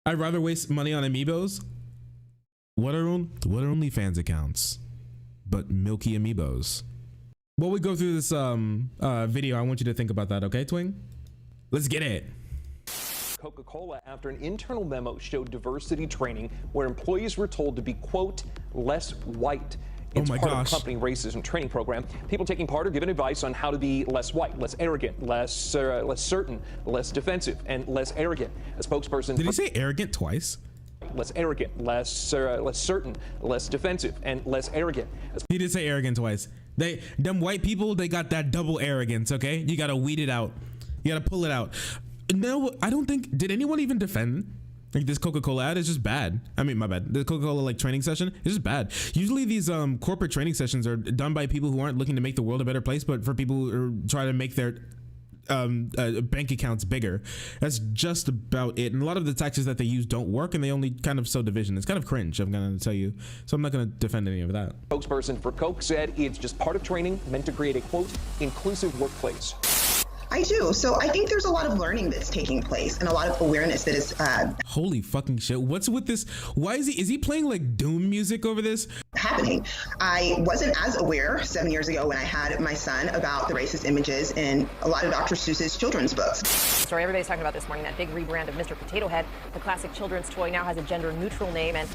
I'd rather waste money on amiibos. What are OnlyFans accounts but milky amiibos? While we go through this video, I want you to think about that, okay, Twing? Let's get it. Coca-Cola after an internal memo showed diversity training where employees were told to be, quote, less white. It's part of the company racism training program. People taking part are given advice on how to be less white, less arrogant, less certain, less defensive, and less arrogant. A spokesperson. Did he say arrogant twice? Less arrogant, less certain, less defensive, and less arrogant. He did say arrogant twice. Them white people, they got that double arrogance, okay? You gotta weed it out. You gotta pull it out. No, I don't think, did anyone even defend? Like this Coca-Cola ad is just bad. I mean, my bad. The Coca-Cola like training session is just bad. Usually these corporate training sessions are done by people who aren't looking to make the world a better place, but for people who are trying to make their bank accounts bigger. That's just about it. And a lot of the tactics that they use don't work, and they only kind of sow division. It's kind of cringe, I'm gonna tell you. So I'm not gonna defend any of that. Spokesperson for Coke said it's just part of training meant to create a, quote, inclusive workplace. I do. So I think there's a lot of learning that's taking place and a lot of awareness that is holy fucking shit. What's with this? Why is he playing like doom music over this? Happening. I wasn't as aware 7 years ago when I had my son about the racist images in a lot of Dr. Seuss's children's books. Story everybody's talking about this morning, that big rebrand of Mr. Potato Head. The classic children's toy now has a gender neutral name and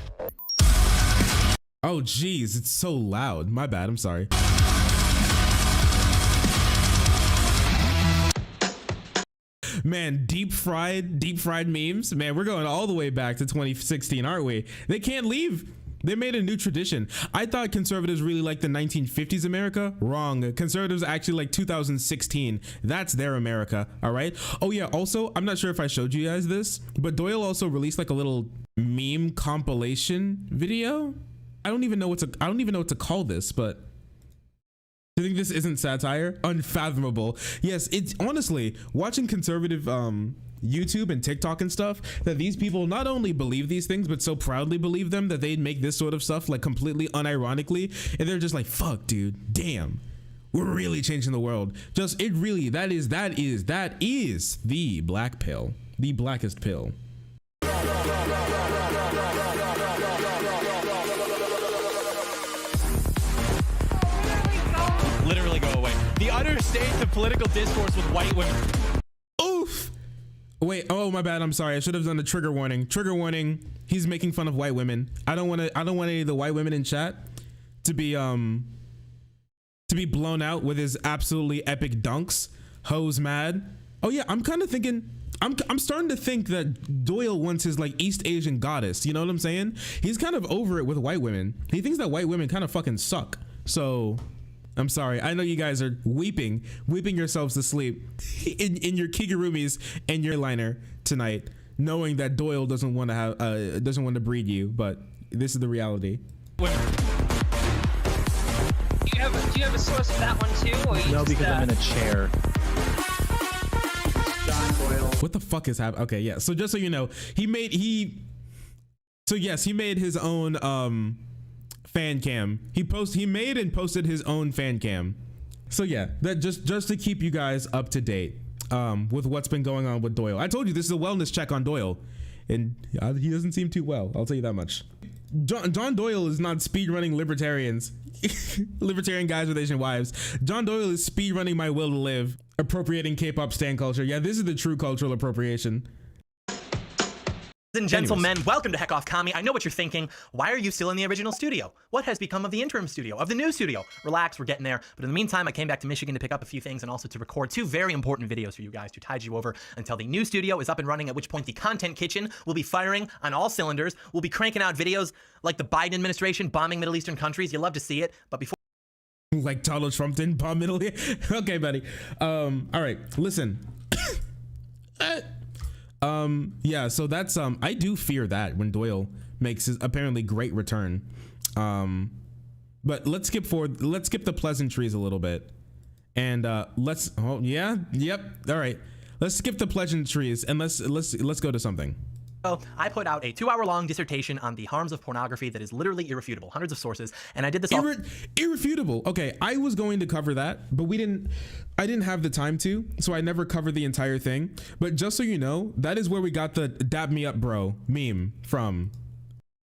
oh geez, it's so loud. My bad, I'm sorry. Man, deep fried memes. Man, we're going all the way back to 2016, aren't we? They can't leave. They made a new tradition. I thought conservatives really liked the 1950s America. Wrong. Conservatives actually like 2016. That's their America. All right. Oh yeah. Also, I'm not sure if I showed you guys this, but Doyle also released like a little meme compilation video. I don't even know what to call this, but I think this isn't satire. Unfathomable. Yes, it's honestly watching conservative YouTube and TikTok and stuff, that these people not only believe these things but so proudly believe them that they'd make this sort of stuff like completely unironically, and they're just like, fuck dude, damn, we're really changing the world. Just it really, that is the black pill, the blackest pill. Literally go away. The utter state of political discourse with white women. Oof. Wait, oh my bad, I'm sorry. I should have done a trigger warning. Trigger warning. He's making fun of white women. I don't want any of the white women in chat to be blown out with his absolutely epic dunks. Hoes mad. Oh yeah, I'm kind of thinking, I'm starting to think that Doyle wants his like East Asian goddess. You know what I'm saying? He's kind of over it with white women. He thinks that white women kind of fucking suck. So I'm sorry. I know you guys are weeping yourselves to sleep in your kigurumis and your liner tonight, knowing that Doyle doesn't want to breed you, but this is the reality. Do you have a source for that one too? Or no, because I'm in a chair. What the fuck is happening? Okay, yeah. So just so you know, he made his own fan cam. He made and posted his own fan cam. So yeah, that just to keep you guys up to date with what's been going on with Doyle. I told you this is a wellness check on Doyle, and he doesn't seem too well. I'll tell you that much. John Doyle is not speedrunning libertarians, libertarian guys with Asian wives. John Doyle is speedrunning My Will to Live, appropriating K-pop stan culture. Yeah, this is the true cultural appropriation. And gentlemen, welcome to Heck Off Kami. I know what you're thinking. Why are you still in the original studio? What has become of the interim studio, of the new studio? Relax, we're getting there. But in the meantime, I came back to Michigan to pick up a few things and also to record two very important videos for you guys to tide you over until the new studio is up and running, at which point the content kitchen will be firing on all cylinders. We'll be cranking out videos like the Biden administration bombing Middle Eastern countries. You love to see it, but before like Donald Trump didn't bomb Middle East. Okay, buddy. All right, listen. Yeah, so that's I do fear that when Doyle makes his apparently great return. But let's skip forward. Let's skip the pleasantries a little bit, and let's all right, let's skip the pleasantries and let's go to something. I put out a 2-hour-long dissertation on the harms of pornography that is literally irrefutable, hundreds of sources, and I did this irrefutable. Okay, I was going to cover that, but I didn't have the time to, so I never covered the entire thing. But just so you know, that is where we got the "dab me up, bro" meme from.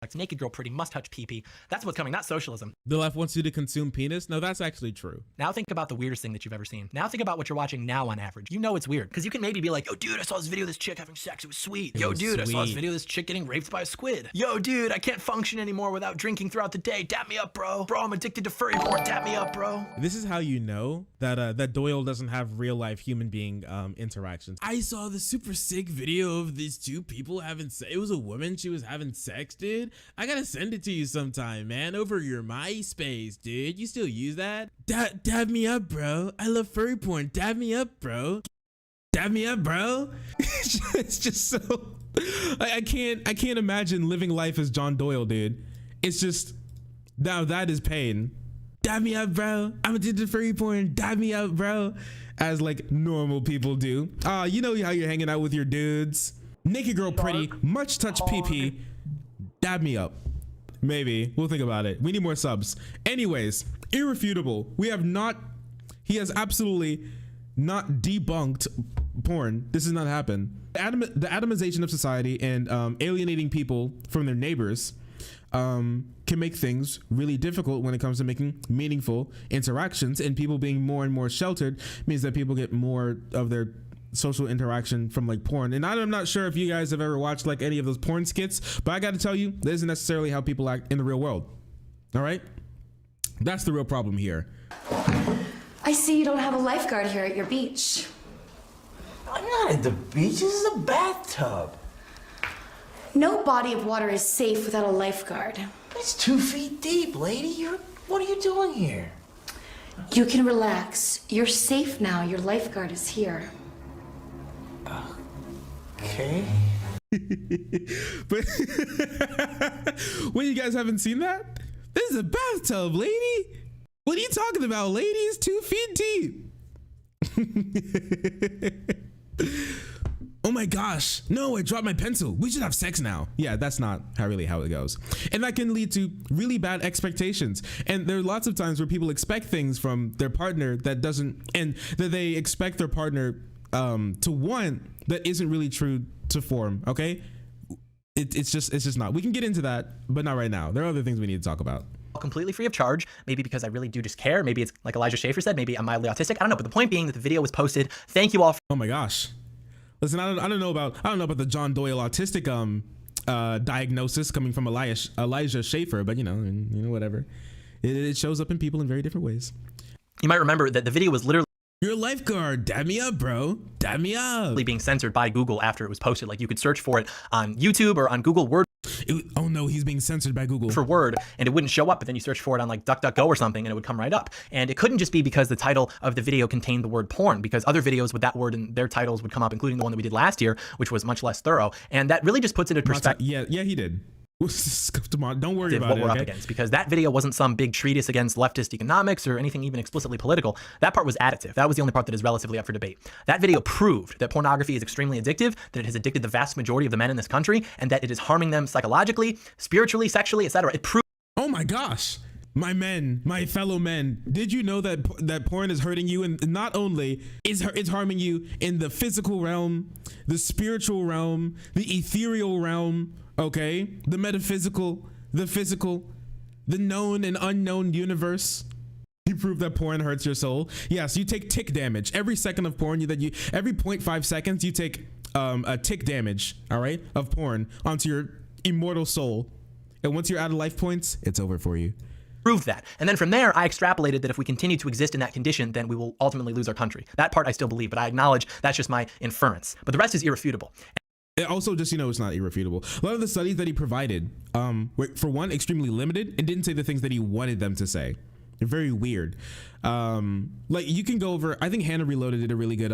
Like, naked girl pretty, must touch pee-pee. That's what's coming, not socialism. The left wants you to consume penis? No, that's actually true. Now think about the weirdest thing that you've ever seen. Now think about what you're watching now on average. You know it's weird, because you can maybe be like, yo, dude, I saw this video of this chick having sex. It was sweet. Yo, dude, I saw this video of this chick getting raped by a squid. Yo, dude, I can't function anymore without drinking throughout the day. Dap me up, bro. Bro, I'm addicted to furry porn. Dap me up, bro. This is how you know that that Doyle doesn't have real life human being interactions. I saw the super sick video of these two people having sex. It was a woman. She was having sex, dude. I gotta send it to you sometime, man, over your MySpace, dude. You still use that? Dab me up, bro. I love furry porn. Dab me up, bro. Dab me up, bro. It's just so I can't imagine living life as John Doyle, dude. It's just, now that is pain. Dab me up, bro. I'm addicted to furry porn. Dab me up, bro. As like normal people do. You know how you're hanging out with your dudes. Naked girl pretty, much touch pee-pee. Dab me up. Maybe we'll think about it. We need more subs. Anyways, irrefutable. He has absolutely not debunked porn. This has not happened. The atomization of society and alienating people from their neighbors can make things really difficult when it comes to making meaningful interactions, and people being more and more sheltered means that people get more of their social interaction from like porn. And I'm not sure if you guys have ever watched like any of those porn skits, but I got to tell you, this isn't necessarily how people act in the real world. All right, that's the real problem here. I see you don't have a lifeguard here at your beach. I'm not at the beach. This is a bathtub. No body of water is safe without a lifeguard. It's 2 feet deep, lady. What are you doing here? You can relax. You're safe now. Your lifeguard is here. Okay. But when you guys haven't seen that, this is a bathtub, lady. What are you talking about, lady? It's 2 feet deep. Oh my gosh, no, I dropped my pencil. We should have sex now. Yeah, that's not really how it goes. And that can lead to really bad expectations. And there are lots of times where people expect things from their partner that they expect their partner to want that isn't really true to form, okay? It's just not. We can get into that, but not right now. There are other things we need to talk about. Completely free of charge, maybe because I really do just care. Maybe it's like Elijah Schaefer said, maybe I'm mildly autistic. I don't know, but the point being that the video was posted. Thank you all for— oh my gosh. Listen, I don't know about the John Doyle autistic diagnosis coming from Elijah Schaefer, but you know, whatever. It shows up in people in very different ways. You might remember that the video was literally— your lifeguard, dab me up, bro. Dab me up. Being censored by Google after it was posted. Like, you could search for it on YouTube or on Google Word. Oh no, he's being censored by Google. For Word, and it wouldn't show up, but then you search for it on like DuckDuckGo or something and it would come right up. And it couldn't just be because the title of the video contained the word porn, because other videos with that word in their titles would come up, including the one that we did last year, which was much less thorough. And that really just puts it in perspective. Yeah, he did. Don't worry about what it, we're okay? up against, because that video wasn't some big treatise against leftist economics or anything even explicitly political. That part was additive. That was the only part that is relatively up for debate. That video proved that pornography is extremely addictive, that it has addicted the vast majority of the men in this country, and that it is harming them psychologically, spiritually, sexually, etc. It proved— oh my gosh, my men, my fellow men, did you know that porn is hurting you? And not only is it's harming you in the physical realm, the spiritual realm, the ethereal realm, okay, the metaphysical, the physical, the known and unknown universe. He proved that porn hurts your soul. Yeah, so you take tick damage every second of porn. Every 0.5 seconds you take a tick damage, all right, of porn onto your immortal soul. And once you're out of life points, it's over for you. Proved that. And then from there, I extrapolated that if we continue to exist in that condition, then we will ultimately lose our country. That part I still believe, but I acknowledge that's just my inference. But the rest is irrefutable. Also, just, it's not irrefutable. A lot of the studies that he provided, for one, extremely limited and didn't say the things that he wanted them to say. They're very weird. Like, you can go over, I think Hannah Reloaded did a really good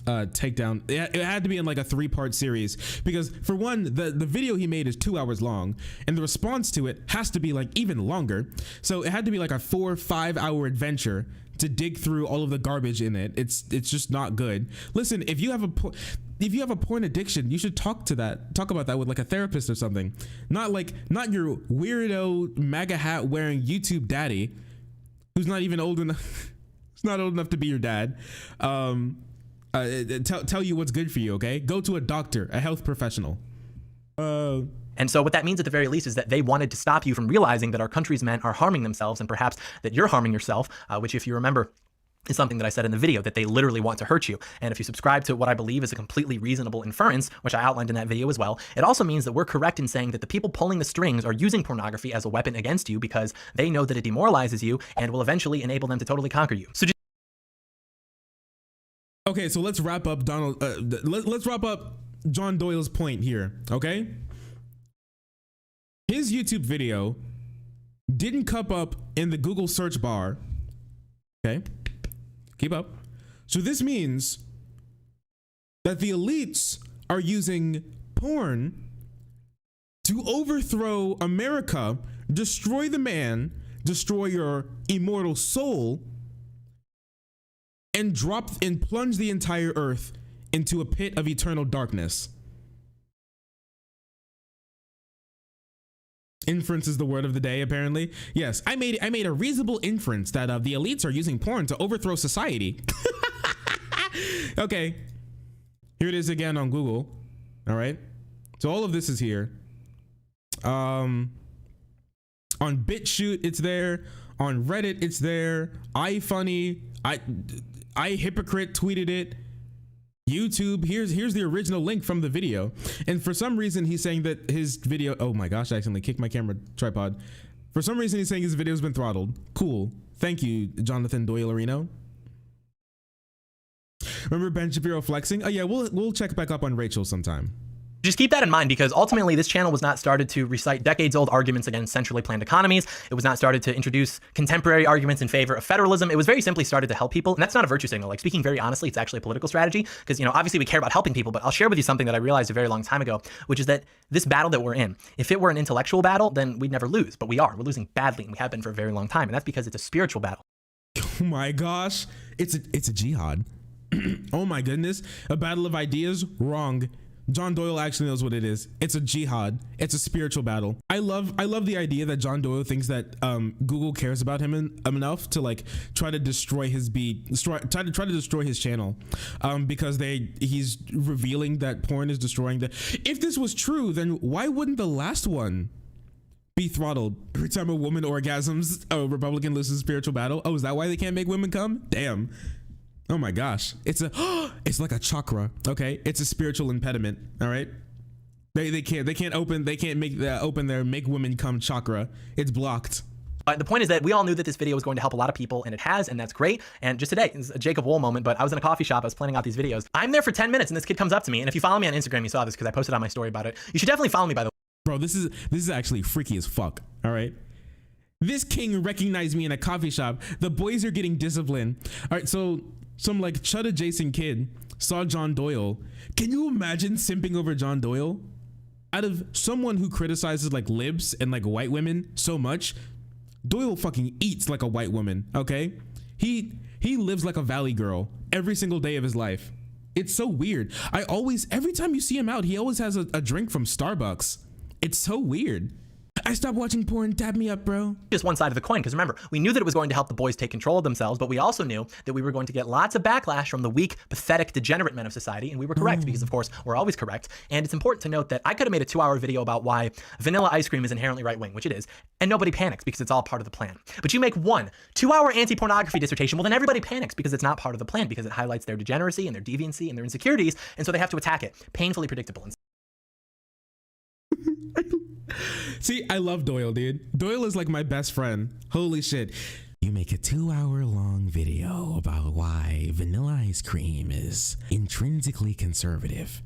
takedown. It had to be in like a 3-part series, because for one, the video he made is 2 hours long, and the response to it has to be like even longer. So it had to be like a 4 or 5 hour adventure to dig through all of the garbage in it. It's just not good. Listen, if you have a porn addiction, you should talk about that with like a therapist or something. Not your weirdo MAGA hat wearing YouTube daddy who's not even old enough. It's not old enough to be your dad. Tell you what's good for you. Okay, go to a doctor, a health professional. And so what that means at the very least is that they wanted to stop you from realizing that our country's men are harming themselves, and perhaps that you're harming yourself, which, if you remember, is something that I said in the video, that they literally want to hurt you. And if you subscribe to what I believe is a completely reasonable inference, which I outlined in that video as well, it also means that we're correct in saying that the people pulling the strings are using pornography as a weapon against you because they know that it demoralizes you and will eventually enable them to totally conquer you. So okay, so let's wrap up let's wrap up John Doyle's point here, okay? His YouTube video didn't come up in the Google search bar. Okay, keep up. So this means that the elites are using porn to overthrow America, destroy the man, destroy your immortal soul, and plunge the entire earth into a pit of eternal darkness. Inference is the word of the day, apparently. Yes, I made a reasonable inference that the elites are using porn to overthrow society. Okay, here it is again on Google. All right, so all of this is here. On BitChute, it's there. On Reddit, it's there. iFunny, I Hypocrite tweeted it. YouTube, here's the original link from the video. And for some reason he's saying that his video, oh my gosh, I accidentally kicked my camera tripod. For some reason he's saying his video's been throttled. Cool. Thank you, Jonathan Doyle Areno. Remember Ben Shapiro flexing? Oh yeah, we'll check back up on Rachel sometime. Just keep that in mind, because ultimately this channel was not started to recite decades-old arguments against centrally planned economies. It was not started to introduce contemporary arguments in favor of federalism. It was very simply started to help people, and that's not a virtue signal. Like, speaking very honestly, it's actually a political strategy, because, you know, obviously we care about helping people, but I'll share with you something that I realized a very long time ago, which is that this battle that we're in, if it were an intellectual battle, then we'd never lose, but we are. We're losing badly, and we have been for a very long time, and that's because it's a spiritual battle. Oh my gosh, it's a jihad. Oh my goodness, a battle of ideas? Wrong. John Doyle actually knows what it is. It's a jihad. It's a spiritual battle. I love the idea that John Doyle thinks that Google cares about him enough to like try to destroy his try to destroy his channel, because he's revealing that porn is destroying the. If this was true, then why wouldn't the last one be throttled every time a woman orgasms? A Republican loses a spiritual battle. Oh, is that why they can't make women come? Damn. Oh my gosh, it's like a chakra. Okay, it's a spiritual impediment. All right, they can't open their make women come chakra. It's blocked. The point is that we all knew that this video was going to help a lot of people, and it has, and that's great. And just today, it's a Jacob Wool moment, but I was in a coffee shop, I was planning out these videos. I'm there for 10 minutes, and this kid comes up to me, and if you follow me on Instagram, you saw this because I posted on my story about it. You should definitely follow me, by the way. Bro, this is actually freaky as fuck. All right. This king recognized me in a coffee shop. The boys are getting disciplined. All right, so some like chud adjacent kid saw John Doyle. Can you imagine simping over John Doyle? Out of someone who criticizes like libs and like white women so much, Doyle fucking eats like a white woman, okay? He lives like a valley girl every single day of his life. It's so weird. Every time you see him out, he always has a drink from Starbucks. It's so weird. I stopped watching porn, tap me up, bro. Just one side of the coin, because remember, we knew that it was going to help the boys take control of themselves, but we also knew that we were going to get lots of backlash from the weak, pathetic, degenerate men of society, and we were correct, because of course, we're always correct. And it's important to note that I could have made a 2-hour video about why vanilla ice cream is inherently right-wing, which it is, and nobody panics because it's all part of the plan. But you make one 2-hour anti-pornography dissertation, well then everybody panics because it's not part of the plan, because it highlights their degeneracy and their deviancy and their insecurities, and so they have to attack it. Painfully predictable. See, I love Doyle, dude. Doyle is like my best friend. Holy shit. You make a 2-hour long video about why vanilla ice cream is intrinsically conservative.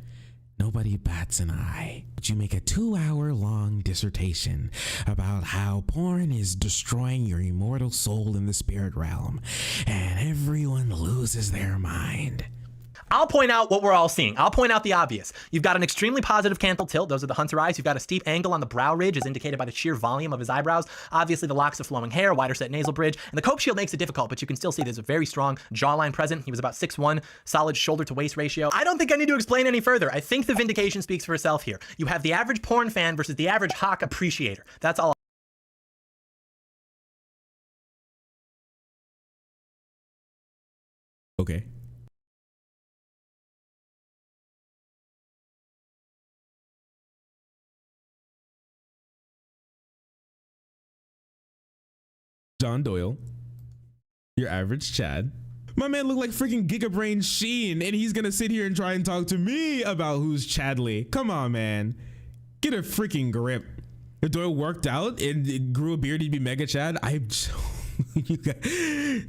Nobody bats an eye. But you make a 2-hour long dissertation about how porn is destroying your immortal soul in the spirit realm, and everyone loses their mind. I'll point out what we're all seeing. I'll point out the obvious. You've got an extremely positive canthal tilt. Those are the hunter eyes. You've got a steep angle on the brow ridge as indicated by the sheer volume of his eyebrows. Obviously, the locks of flowing hair, wider set nasal bridge, and the cope shield makes it difficult, but you can still see there's a very strong jawline present. He was about 6'1", solid shoulder to waist ratio. I don't think I need to explain any further. I think the vindication speaks for itself here. You have the average porn fan versus the average Hawk appreciator. That's all. Okay. John Doyle, your average Chad. My man looked like freaking Giga Brain Sheen, and he's gonna sit here and try and talk to me about who's Chadley. Come on, man. Get a freaking grip. If Doyle worked out and grew a beard, he'd be Mega Chad.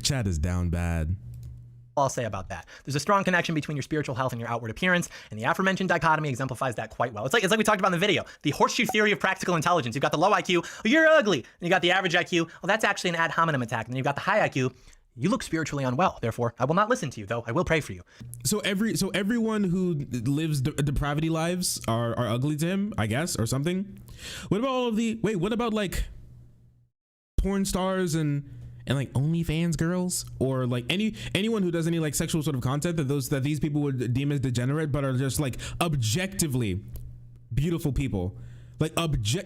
Chad is down bad. I'll say about that. There's a strong connection between your spiritual health and your outward appearance, and the aforementioned dichotomy exemplifies that quite well. It's like we talked about in the video, the horseshoe theory of practical intelligence. You've got the low IQ, oh, you're ugly, and you got the average IQ, well, that's actually an ad hominem attack, and then you've got the high IQ, you look spiritually unwell, therefore I will not listen to you, though I will pray for you. So everyone who lives depravity lives are ugly to him, I guess, or something. What about all of the what about like porn stars and like OnlyFans girls, or like anyone who does any like sexual sort of content that these people would deem as degenerate, but are just like objectively beautiful people. Like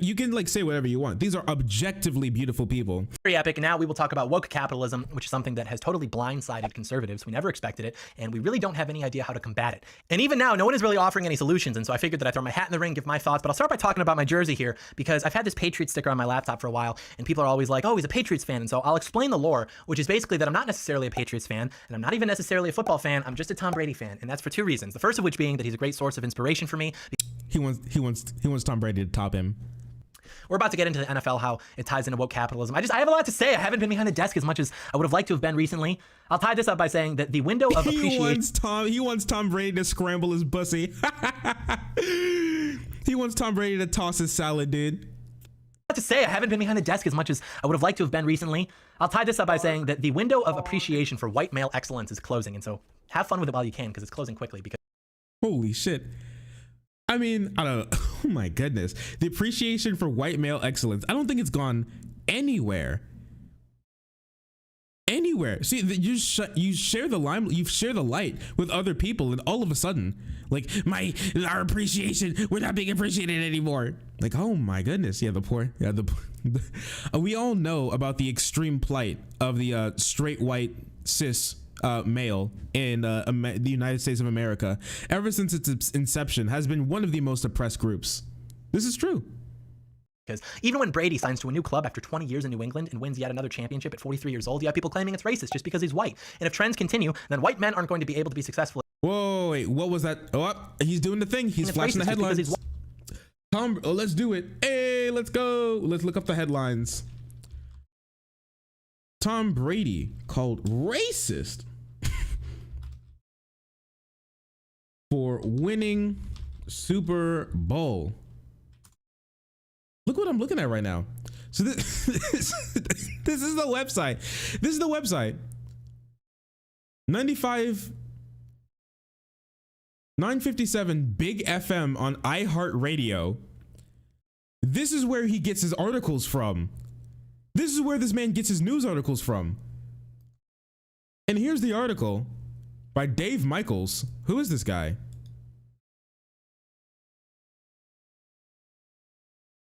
you can like say whatever you want. These are objectively beautiful people. Very epic. And now we will talk about woke capitalism, which is something that has totally blindsided conservatives. We never expected it, and we really don't have any idea how to combat it. And even now, no one is really offering any solutions. And so I figured that I'd throw my hat in the ring, give my thoughts. But I'll start by talking about my jersey here, because I've had this Patriots sticker on my laptop for a while, and people are always like, oh, he's a Patriots fan. And so I'll explain the lore, which is basically that I'm not necessarily a Patriots fan, and I'm not even necessarily a football fan. I'm just a Tom Brady fan, and that's for two reasons. The first of which being that he's a great source of inspiration for me. He wants Tom Brady to top him. We're about to get into the NFL, how it ties into woke capitalism. I have a lot to say. I haven't been behind the desk as much as I would have liked to have been recently. I'll tie this up by saying that the window of appreciation. He wants Tom Brady to scramble his pussy. He wants Tom Brady to toss his salad, dude. To say I haven't been behind the desk as much as I would have liked to have been recently. I'll tie this up by saying that the window of appreciation for white male excellence is closing, and so have fun with it while you can, because it's closing quickly. Because holy shit. I mean, I don't know. Oh my goodness. The appreciation for white male excellence, I don't think it's gone anywhere. Anywhere. See, you share the light with other people, and all of a sudden, like our appreciation, we're not being appreciated anymore. Like, oh my goodness. Yeah, the poor. Yeah, we all know about the extreme plight of the straight white cis male in the United States of America ever since its inception has been one of the most oppressed groups. This is true. Because even when Brady signs to a new club after 20 years in New England and wins yet another championship at 43 years old, you have people claiming it's racist just because he's white. And if trends continue, then white men aren't going to be able to be successful. Whoa, wait, what was that? Oh, he's doing the thing. He's flashing the headlines. Let's do it. Hey, let's go. Let's look up the headlines. Tom Brady called racist for winning Super Bowl. Look what I'm looking at right now. So this this is the website. This is the website. 957 Big FM on iHeartRadio. This is where he gets his articles from. This is where this man gets his news articles from. And here's the article by Dave Michaels. Who is this guy?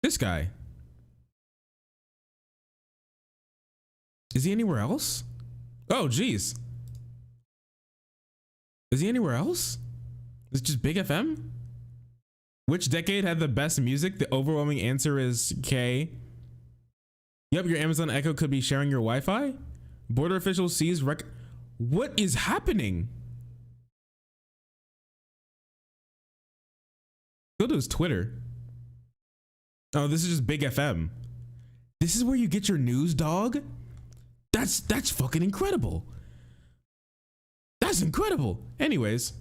This guy. Is he anywhere else? Oh, geez. Is he anywhere else? Is it just Big FM? Which decade had the best music? The overwhelming answer is K. Yep, your Amazon Echo could be sharing your Wi-Fi. Border officials seize What is happening? Go to his Twitter. Oh, this is just Big FM. This is where you get your news, dog? That's fucking incredible. That's incredible. Anyways,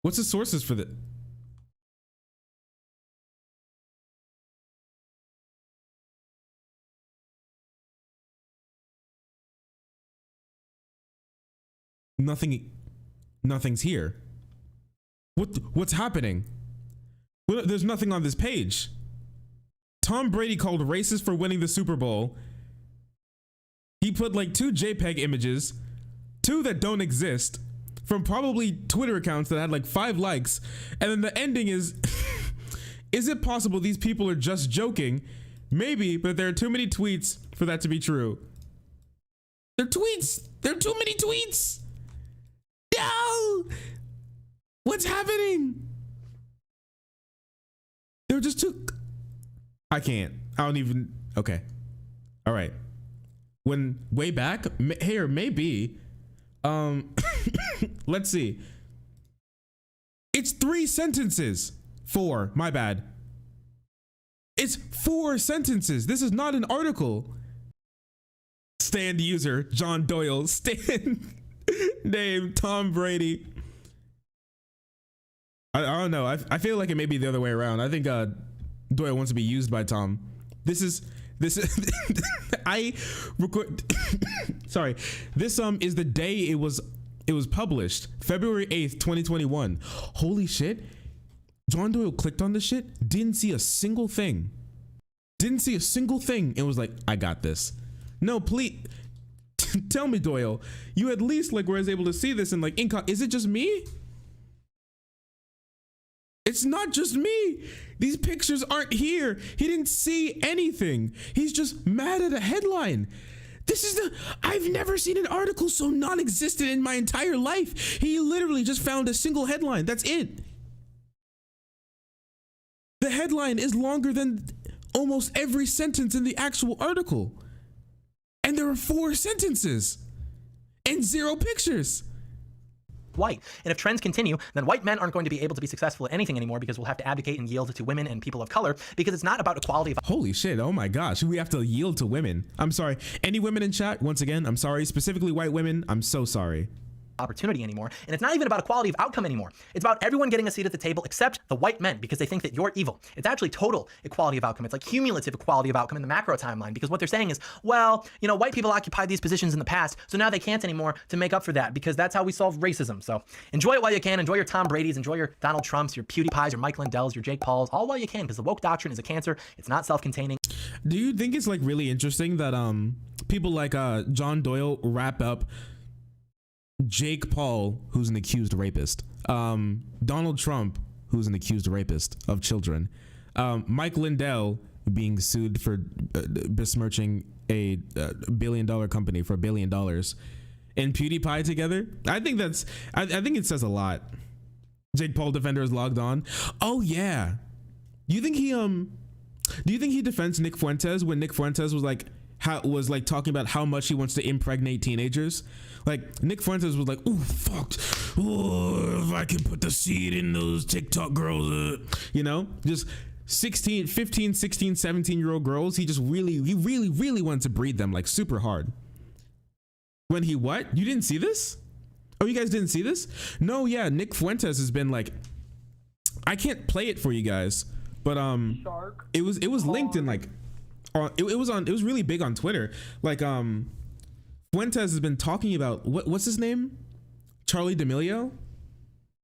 what's the sources for the... Nothing. nothing's here. What's happening? Well, there's nothing on this page. Tom Brady called racist for winning the Super Bowl. He put like 2 JPEG images, 2 that don't exist, from probably Twitter accounts that had like 5 likes. And then the ending is, is it possible these people are just joking? Maybe, but there are too many tweets for that to be true. They're tweets. There are too many tweets. No! What's happening? They're just too... I can't. I don't even... Okay. All right. When way back, hey, or maybe, let's see. It's 3 sentences. 4, my bad. It's 4 sentences. This is not an article. Stand user, John Doyle. Stand name, Tom Brady. I don't know. I feel like it may be the other way around. I think Doyle wants to be used by Tom. This is I record sorry. This is the day it was published, February 8th, 2021. Holy shit. John Doyle clicked on this shit, didn't see a single thing. Didn't see a single thing and was like, I got this. No, please tell me, Doyle, you at least like were able to see this and like is it just me? It's not just me. These pictures aren't here. He didn't see anything. He's just mad at a headline. I've never seen an article so non-existent in my entire life. He literally just found a single headline. That's it. The headline is longer than almost every sentence in the actual article. And there are 4 sentences and 0 pictures. White. And if trends continue, then white men aren't going to be able to be successful at anything anymore because we'll have to abdicate and yield to women and people of color because it's not about equality of... Holy shit, oh my gosh, we have to yield to women. I'm sorry. Any women in chat, once again, I'm sorry. Specifically white women, I'm so sorry. Opportunity anymore. And it's not even about equality of outcome anymore. It's about everyone getting a seat at the table except the white men because they think that you're evil. It's actually total equality of outcome. It's like cumulative equality of outcome in the macro timeline because what they're saying is, well, you know, white people occupied these positions in the past, so now they can't anymore to make up for that because that's how we solve racism. So enjoy it while you can. Enjoy your Tom Brady's, enjoy your Donald Trumps, your PewDiePies, your Mike Lindells, your Jake Pauls, all while you can because the woke doctrine is a cancer. It's not self-containing. Do you think it's like really interesting that people like John Doyle wrap up Jake Paul, who's an accused rapist, Donald Trump, who's an accused rapist of children, Mike Lindell being sued for besmirching a $1 billion company for $1 billion, and PewDiePie together? I think that's, I think it says a lot. Jake Paul defender is logged on. Oh yeah. Do you think he defends Nick Fuentes when Nick Fuentes was like, talking about how much he wants to impregnate teenagers? Like Nick Fuentes was like, oh fuck, oh, if I can put the seed in those TikTok girls, you know, just 15, 16, 17-year-old girls. He really wanted to breed them like super hard. When he what? You didn't see this? Oh, you guys didn't see this? No, yeah, Nick Fuentes has been like, I can't play it for you guys, but it was linked in like, it was really big on Twitter. Like Fuentes has been talking about what's his name? Charlie D'Amelio,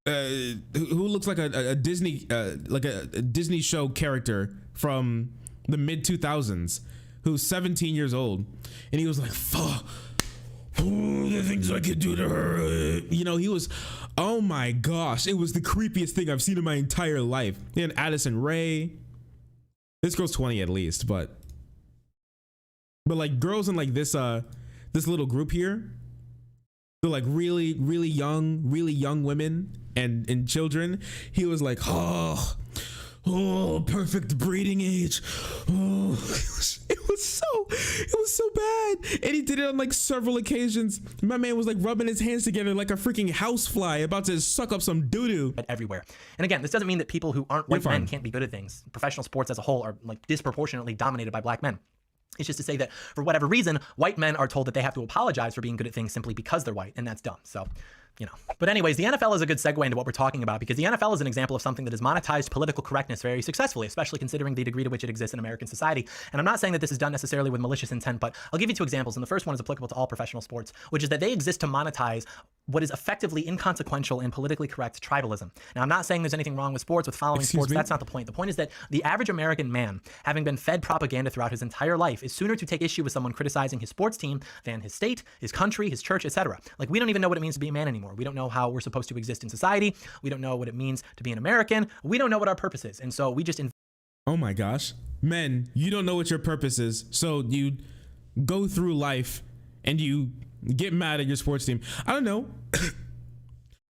who looks like a Disney a Disney show character from the mid 2000s, who's 17 years old, and he was like, fuck, the things I could do to her. You know, he was, oh my gosh, it was the creepiest thing I've seen in my entire life. And Addison Rae, this girl's 20 at least, but like girls in like this little group here, they're like really young women and children. He was like, oh, perfect breeding age. Oh, it was so bad. And he did it on like several occasions. My man was like rubbing his hands together like a freaking housefly about to suck up some doo-doo. Everywhere. And again, this doesn't mean that people who aren't white men can't be good at things. Professional sports as a whole are like disproportionately dominated by black men. It's just to say that for whatever reason, white men are told that they have to apologize for being good at things simply because they're white, and that's dumb. So you know. But anyways, the NFL is a good segue into what we're talking about, because the NFL is an example of something that has monetized political correctness very successfully, especially considering the degree to which it exists in American society. And I'm not saying that this is done necessarily with malicious intent, but I'll give you 2 examples. And the first one is applicable to all professional sports, which is that they exist to monetize what is effectively inconsequential and politically correct tribalism. Now, I'm not saying there's anything wrong with sports, with following sports. That's not the point. The point is that the average American man, having been fed propaganda throughout his entire life, is sooner to take issue with someone criticizing his sports team than his state, his country, his church, etc. Like, we don't even know what it means to be a man anymore. We don't know how we're supposed to exist in society. We don't know what it means to be an American. We don't know what our purpose is. And so we just... Oh my gosh. Men, you don't know what your purpose is. So you go through life and you get mad at your sports team. I don't know.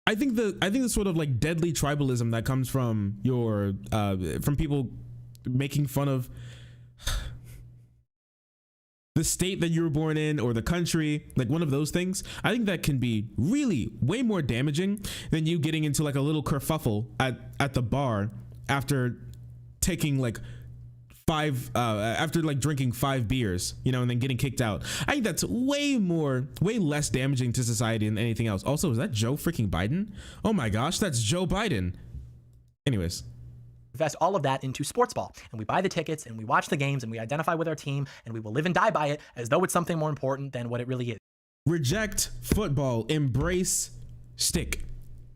I think the sort of like deadly tribalism that comes from your from people making fun of the state that you were born in or the country, like one of those things, I think that can be really way more damaging than you getting into like a little kerfuffle at the bar after taking like after like drinking 5 beers, you know, and then getting kicked out. I think that's way less damaging to society than anything else. Also, is that Joe freaking Biden? Oh my gosh, that's Joe Biden. Anyways. Invest all of that into sports ball, and we buy the tickets and we watch the games and we identify with our team and we will live and die by it as though it's something more important than what it really is. Reject football, embrace stick.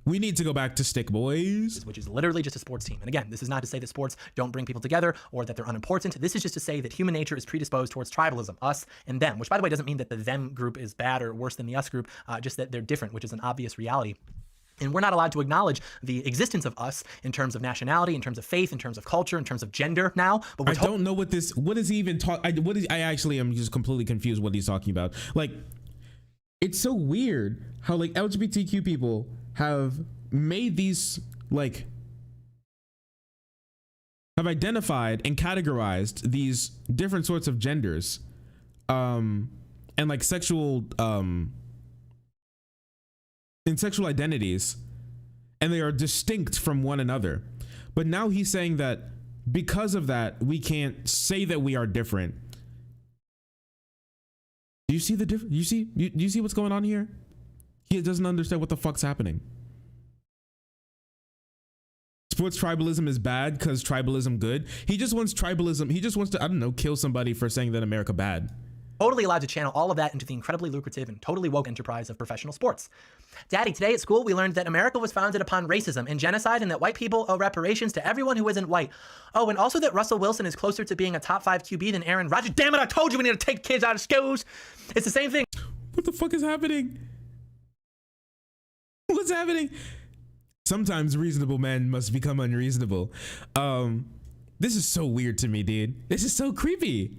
We need to go back to stick, boys. Which is literally just a sports team. And again, this is not to say that sports don't bring people together or that they're unimportant. This is just to say that human nature is predisposed towards tribalism, us and them, which by the way doesn't mean that the them group is bad or worse than the us group, just that they're different, which is an obvious reality. And we're not allowed to acknowledge the existence of us in terms of nationality, in terms of faith, in terms of culture, in terms of gender now. But I don't know what is he even talking. I actually am just completely confused what he's talking about. Like, it's so weird how like LGBTQ people have made these like have identified and categorized these different sorts of genders and like sexual in sexual identities, and they are distinct from one another. But now he's saying that because of that, we can't say that we are different. Do you see the difference? You see what's going on here? He doesn't understand what the fuck's happening. Sports tribalism is bad because tribalism good. He just wants tribalism. He just wants to, I don't know, kill somebody for saying that America bad. Totally allowed to channel all of that into the incredibly lucrative and totally woke enterprise of professional sports. Daddy, today at school, we learned that America was founded upon racism and genocide, and that white people owe reparations to everyone who isn't white. Oh, and also that Russell Wilson is closer to being a top 5 QB than Aaron Rodgers. Damn it, I told you we need to take kids out of schools. It's the same thing. What the fuck is happening? What's happening? Sometimes reasonable men must become unreasonable. This is so weird to me, dude. This is so creepy.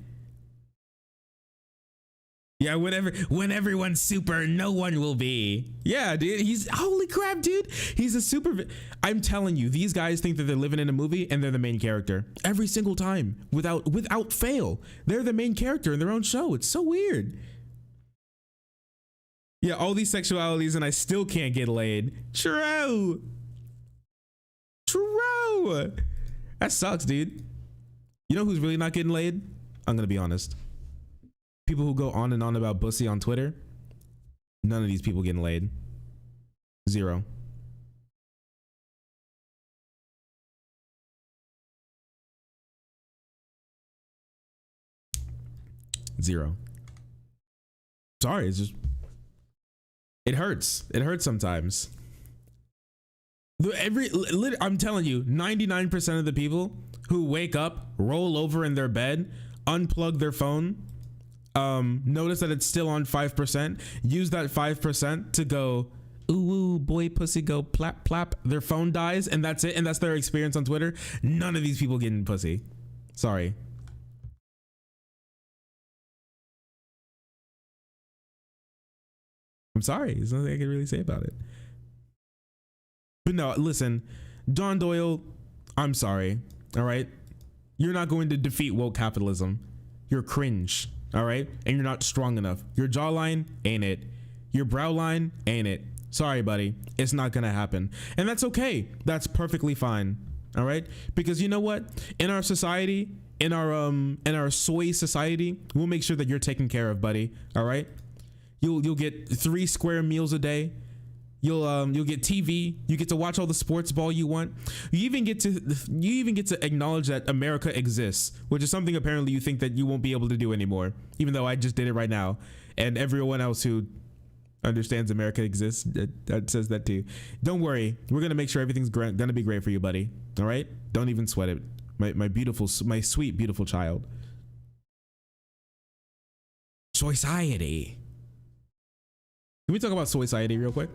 Yeah, when everyone's super, no one will be. Yeah, dude, he's, holy crap, dude. He's a super, I'm telling you, these guys think that they're living in a movie and they're the main character. Every single time, without fail. They're the main character in their own show. It's so weird. Yeah, all these sexualities and I still can't get laid. True. That sucks, dude. You know who's really not getting laid? I'm gonna be honest. People who go on and on about pussy on Twitter, none of these people getting laid. 0. Sorry, it's just, it hurts. It hurts sometimes. I'm telling you, 99% of the people who wake up, roll over in their bed, unplug their phone, notice that it's still on 5%, use that 5% to go, ooh, boy, pussy, go plap, plap, their phone dies, and that's it, and that's their experience on Twitter. None of these people getting pussy. Sorry. I'm sorry, there's nothing I can really say about it. But no, listen, John Doyle, I'm sorry, all right? You're not going to defeat woke capitalism. You're cringe. All right, and you're not strong enough. Your jawline ain't it. Your brow line ain't it. Sorry, buddy, it's not gonna happen, and that's okay. That's perfectly fine. All right, because you know what? In our society, in our soy society, we'll make sure that you're taken care of, buddy. All right, you'll get 3 square meals a day. You'll get TV. You get to watch all the sports ball you want. You even get to acknowledge that America exists, which is something apparently you think that you won't be able to do anymore. Even though I just did it right now, and everyone else who understands America exists that says that too. Don't worry, we're gonna make sure everything's gonna be great for you, buddy. All right, don't even sweat it. My sweet, beautiful child. Society. Can we talk about society real quick?